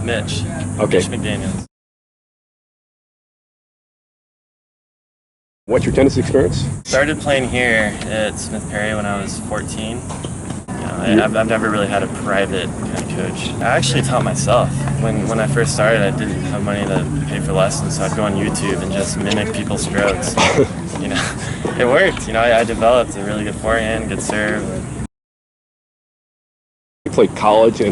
Mitch. Okay. Mitch McDaniels. What's your tennis experience? Started playing here at Smith Perry when I was 14. I've never really had a private kind of coach. I actually taught myself. When I first started, I didn't have money to pay for lessons, so I'd go on YouTube and just mimic people's strokes. It worked. I developed a really good forehand, good serve. You played college, and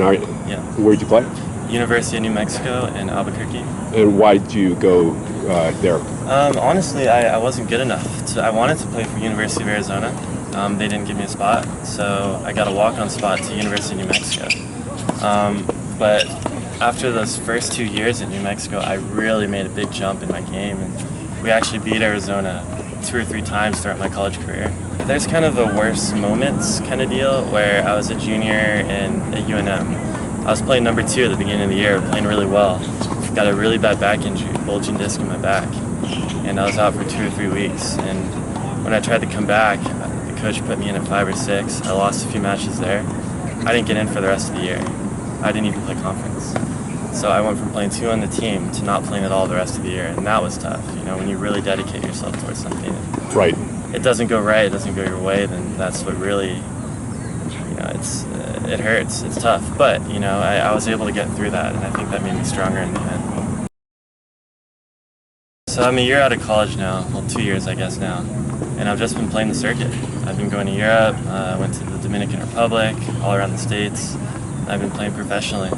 Yeah. Where'd you play? University of New Mexico in Albuquerque. And why did you go there? Honestly, I wasn't good enough. I wanted to play for University of Arizona. They didn't give me a spot, so I got a walk-on spot to University of New Mexico. But after those first 2 years at New Mexico, I really made a big jump in my game, and we actually beat Arizona 2 or 3 times throughout my college career. There's kind of the worst moments kind of deal where I was a junior at UNM. I was playing number 2 at the beginning of the year, playing really well. Got a really bad back injury, bulging disc in my back, and I was out for 2 or 3 weeks. And when I tried to come back, the coach put me in at 5 or 6. I lost a few matches there. I didn't get in for the rest of the year. I didn't even play conference. So I went from playing 2 on the team to not playing at all the rest of the year, and that was tough. When you really dedicate yourself towards something, Right. it doesn't go right, it doesn't go your way, then that's what really, it hurts, it's tough. But, I was able to get through that, and I think that made me stronger in the end. So I'm a year out of college now, well, 2 years I guess now, and I've just been playing the circuit. I've been going to Europe, I went to the Dominican Republic, all around the States. I've been playing professionally.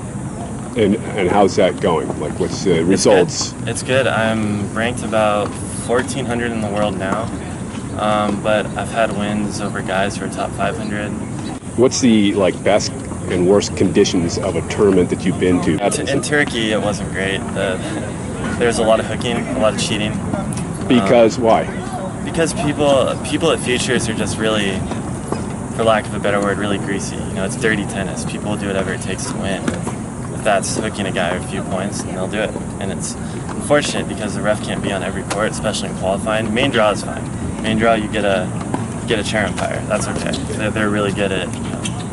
And how's that going? Like, what's the results? It's good. I'm ranked about 1,400 in the world now, but I've had wins over guys who are top 500. What's the best and worst conditions of a tournament that you've been to? In Turkey, it wasn't great. There's a lot of hooking, a lot of cheating. Because why? Because people at Futures are just really, for lack of a better word, really greasy. It's dirty tennis. People will do whatever it takes to win. If that's hooking a guy a few points, then they'll do it. And it's unfortunate because the ref can't be on every court, especially in qualifying. Main draw is fine. Main draw, you get a chair umpire. That's okay. They're really good at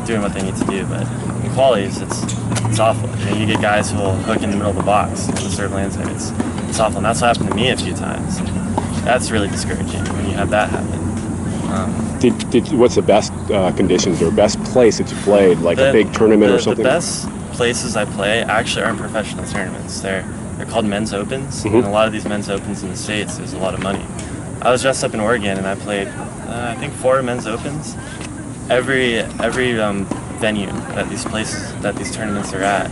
doing what they need to do. But in qualies, it's awful. You get guys who will hook in the middle of the box and the serve lands there. It's awful. And that's what happened to me a few times. That's really discouraging when you have that happen. What's the best conditions or best place that you played, like a big tournament or something? The best places I play actually aren't professional tournaments. They're called men's opens, and a lot of these men's opens in the States, there's a lot of money. I was just up in Oregon, and I played, I think 4 men's opens. Every venue that these tournaments are at,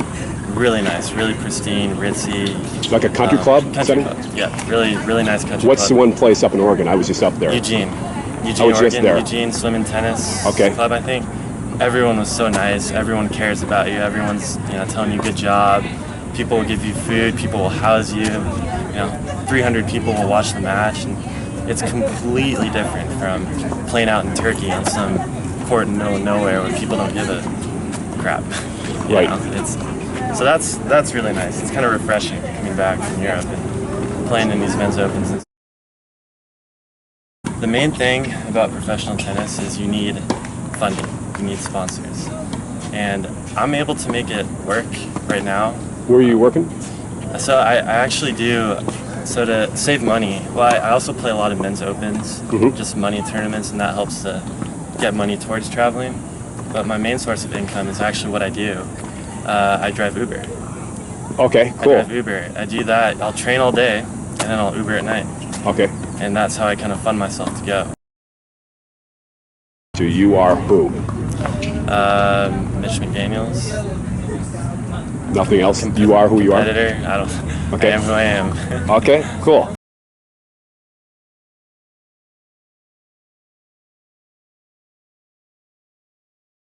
really nice, really pristine, ritzy. Like a country club? Country club, yeah, really nice country club. What's the one place up in Oregon? I was just up there. Eugene, Oregon. Eugene Swim and Tennis Okay. Club, I think. Everyone was so nice. Everyone cares about you. Everyone's telling you good job. People will give you food. People will house you. 300 people will watch the match, and it's completely different from playing out in Turkey on some court in the middle of nowhere where people don't give a crap. Right. So that's really nice. It's kind of refreshing coming back from Europe and playing in these men's opens. The main thing about professional tennis is you need funding. You need sponsors. And I'm able to make it work right now. Where are you working? So I actually do, so to save money, I also play a lot of men's opens, just money tournaments, and that helps to get money towards traveling. But my main source of income is actually what I do. I drive Uber. Okay, cool. I drive Uber. I do that. I'll train all day, and then I'll Uber at night. Okay. And that's how I kind of fund myself to go. So you are who? Mitch McDaniels. Nothing else? You are who you are? Competitor. I don't. Okay. I am who I am. Okay, cool.